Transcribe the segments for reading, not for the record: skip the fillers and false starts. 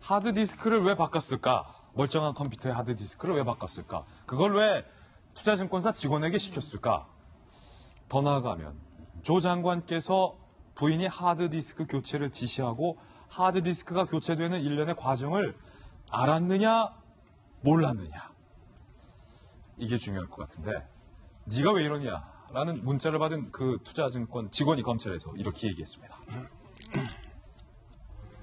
하드디스크를 왜 바꿨을까? 멀쩡한 컴퓨터의 하드디스크를 왜 바꿨을까? 그걸 왜 투자증권사 직원에게 시켰을까? 더 나아가면 조 장관께서 부인이 하드디스크 교체를 지시하고 하드디스크가 교체되는 일련의 과정을 알았느냐, 몰랐느냐. 이게 중요할 것 같은데 네가 왜 이러냐라는 문자를 받은 그 투자증권 직원이 검찰에서 이렇게 얘기했습니다.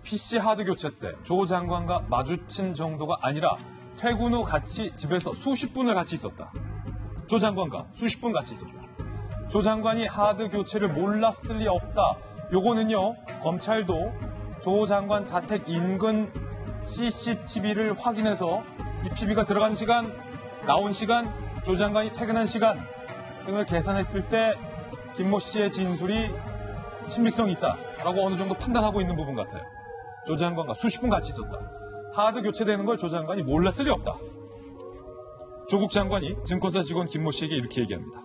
PC 하드 교체 때 조 장관과 마주친 정도가 아니라 퇴근 후 같이 집에서 수십 분을 같이 있었다. 조 장관과 수십 분 같이 있었다. 조 장관이 하드 교체를 몰랐을 리 없다. 요거는요, 검찰도 조 장관 자택 인근 CCTV를 확인해서 이 PB가 들어간 시간, 나온 시간, 조 장관이 퇴근한 시간 등을 계산했을 때 김모 씨의 진술이 신빙성이 있다라고 어느 정도 판단하고 있는 부분 같아요. 조 장관과 수십 분 같이 있었다. 하드 교체되는 걸 조 장관이 몰랐을 리 없다. 조국 장관이 증권사 직원 김모 씨에게 이렇게 얘기합니다.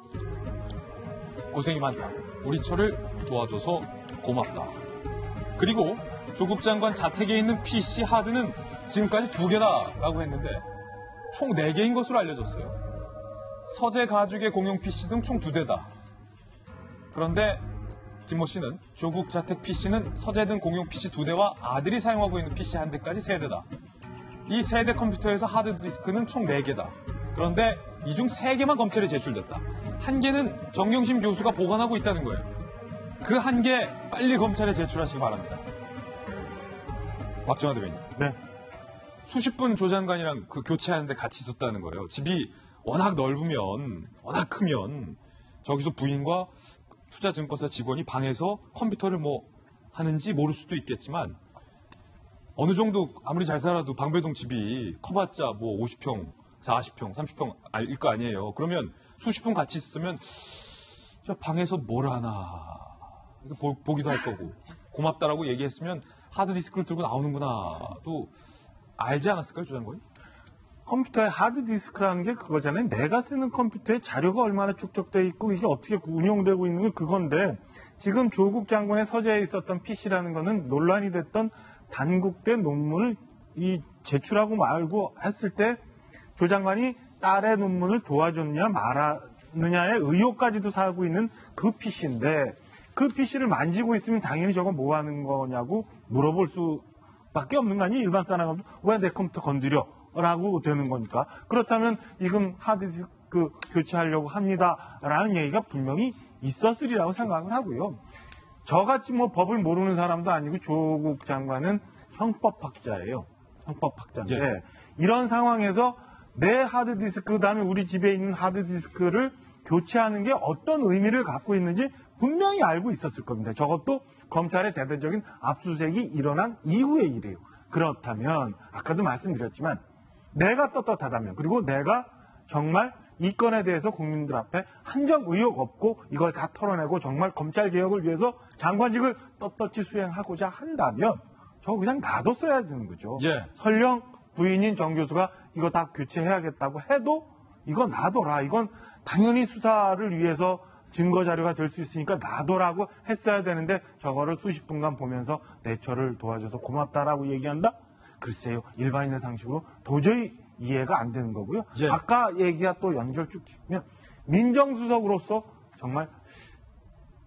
고생이 많다. 우리 처를 도와줘서 고맙다. 그리고 조국 장관 자택에 있는 PC 하드는 지금까지 2개다라고 했는데 총 4개인 것으로 알려졌어요. 서재 가족의 공용 PC 등 총 2대다. 그런데 김모 씨는 조국 자택 PC는 서재 등 공용 PC 2대와 아들이 사용하고 있는 PC 1대까지 3대다. 이 3대 컴퓨터에서 하드디스크는 총 4개다. 그런데 이 중 3개만 검찰에 제출됐다. 1개는 정경심 교수가 보관하고 있다는 거예요. 그 1개 빨리 검찰에 제출하시기 바랍니다. 박정화 대변인. 네. 수십 분 조 장관이랑 그 교체하는데 같이 있었다는 거예요. 집이 워낙 넓으면, 워낙 크면 저기서 부인과 투자증권사 직원이 방에서 컴퓨터를 뭐 하는지 모를 수도 있겠지만 어느 정도 아무리 잘 살아도 방배동 집이 커봤자 뭐 50평, 40평, 30평일 거 아니에요. 그러면 수십 분 같이 있으면 저 방에서 뭘 하나 보기도 할 거고 고맙다라고 얘기했으면 하드디스크를 들고 나오는구나도 알지 않았을까요, 조 장관이? 컴퓨터의 하드디스크라는 게 그거잖아요. 내가 쓰는 컴퓨터에 자료가 얼마나 축적돼 있고 이게 어떻게 운용되고 있는 게 그건데 지금 조국 장관의 서재에 있었던 PC라는 거는 논란이 됐던 단국대 논문을 제출하고 말고 했을 때 조 장관이 딸의 논문을 도와줬냐 말았느냐의 의혹까지도 사고 있는 그 PC인데 그 PC를 만지고 있으면 당연히 저거 뭐 하는 거냐고 물어볼 수밖에 없는 거 아니에요. 일반 사람은 왜 내 컴퓨터 건드려? 라고 되는 거니까. 그렇다면 지금 하드디스크 교체하려고 합니다라는 얘기가 분명히 있었으리라고 생각을 하고요. 저같이 뭐 법을 모르는 사람도 아니고 조국 장관은 형법학자예요. 형법학자인데 예. 이런 상황에서 내 하드디스크 그다음에 우리 집에 있는 하드디스크를 교체하는 게 어떤 의미를 갖고 있는지 분명히 알고 있었을 겁니다. 저것도 검찰의 대대적인 압수수색이 일어난 이후의 일이에요. 그렇다면 아까도 말씀드렸지만 내가 떳떳하다면 그리고 내가 정말 이 건에 대해서 국민들 앞에 한정 의혹 없고 이걸 다 털어내고 정말 검찰개혁을 위해서 장관직을 떳떳이 수행하고자 한다면 저거 그냥 놔뒀어야 되는 거죠. 예. 설령 부인인 정 교수가 이거 다 교체해야겠다고 해도 이거 놔둬라. 이건 당연히 수사를 위해서 증거 자료가 될 수 있으니까 놔둬라고 했어야 되는데 저거를 수십 분간 보면서 내 처를 도와줘서 고맙다라고 얘기한다? 글쎄요. 일반인의 상식으로 도저히 이해가 안 되는 거고요. 예. 아까 얘기가 또 연결 쭉 치면 민정수석으로서 정말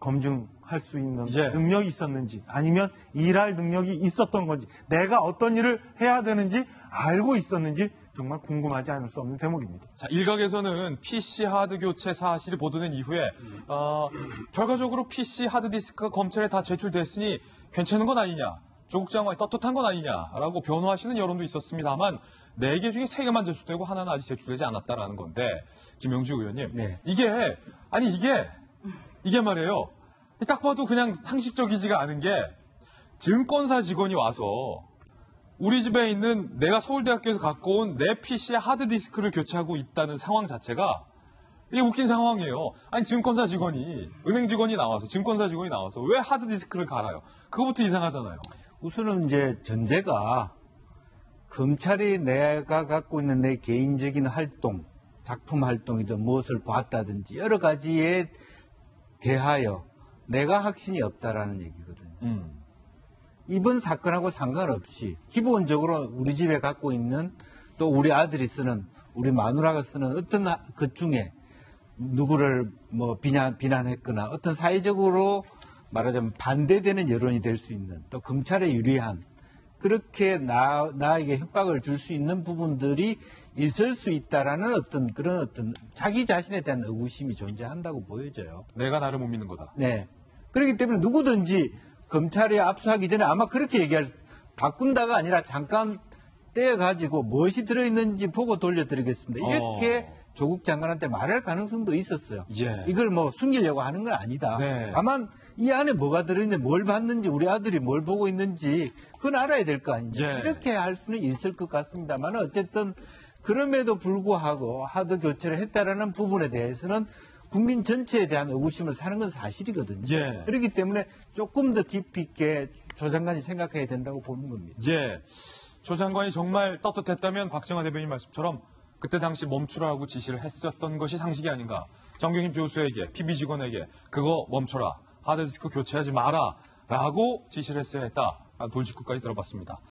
검증할 수 있는 예. 능력이 있었는지 아니면 일할 능력이 있었던 건지 내가 어떤 일을 해야 되는지 알고 있었는지 정말 궁금하지 않을 수 없는 대목입니다. 자, 일각에서는 PC 하드 교체 사실이 보도된 이후에 결과적으로 PC 하드디스크가 검찰에 다 제출됐으니 괜찮은 건 아니냐, 조국 장관이 떳떳한 건 아니냐라고 변호하시는 여론도 있었습니다만 4개 중에 3개만 제출되고 하나는 아직 제출되지 않았다라는 건데 김영주 의원님, 네. 이게 말이에요. 딱 봐도 그냥 상식적이지가 않은 게 증권사 직원이 와서 우리 집에 있는 내가 서울대학교에서 갖고 온 내 PC의 하드디스크를 교체하고 있다는 상황 자체가 이게 웃긴 상황이에요. 아니 증권사 직원이, 은행 직원이 나와서, 증권사 직원이 나와서 왜 하드디스크를 갈아요? 그거부터 이상하잖아요. 우선은 이제 전제가 검찰이 내가 갖고 있는 내 개인적인 활동, 작품 활동이든 무엇을 봤다든지 여러 가지에 대하여 내가 확신이 없다라는 얘기거든요. 이번 사건하고 상관없이 기본적으로 우리 집에 갖고 있는 또 우리 아들이 쓰는 우리 마누라가 쓰는 어떤 것 중에 누구를 뭐 비난했거나 어떤 사회적으로 말하자면 반대되는 여론이 될 수 있는 또 검찰에 유리한 그렇게 나에게 협박을 줄 수 있는 부분들이 있을 수 있다라는 그런 자기 자신에 대한 의구심이 존재한다고 보여져요. 내가 나를 못 믿는 거다. 네. 그렇기 때문에 누구든지 검찰에 압수하기 전에 아마 그렇게 바꾼다가 아니라 잠깐 떼어가지고 무엇이 들어있는지 보고 돌려드리겠습니다. 이렇게 조국 장관한테 말할 가능성도 있었어요. 예. 이걸 뭐 숨기려고 하는 건 아니다. 네. 다만 이 안에 뭐가 들어있는지 뭘 봤는지 우리 아들이 뭘 보고 있는지 그건 알아야 될 거 아닌지. 예. 이렇게 할 수는 있을 것 같습니다만 어쨌든 그럼에도 불구하고 하드 교체를 했다라는 부분에 대해서는 국민 전체에 대한 의구심을 사는 건 사실이거든요. 예. 그렇기 때문에 조금 더 깊이 있게 조 장관이 생각해야 된다고 보는 겁니다. 예. 조 장관이 정말 떳떳했다면 박정환 대변인 말씀처럼 그때 당시 멈추라고 지시를 했었던 것이 상식이 아닌가. 정경심 교수에게, PB 직원에게 그거 멈춰라. 하드디스크 교체하지 마라. 라고 지시를 했어야 했다. 돌직구까지 들어봤습니다.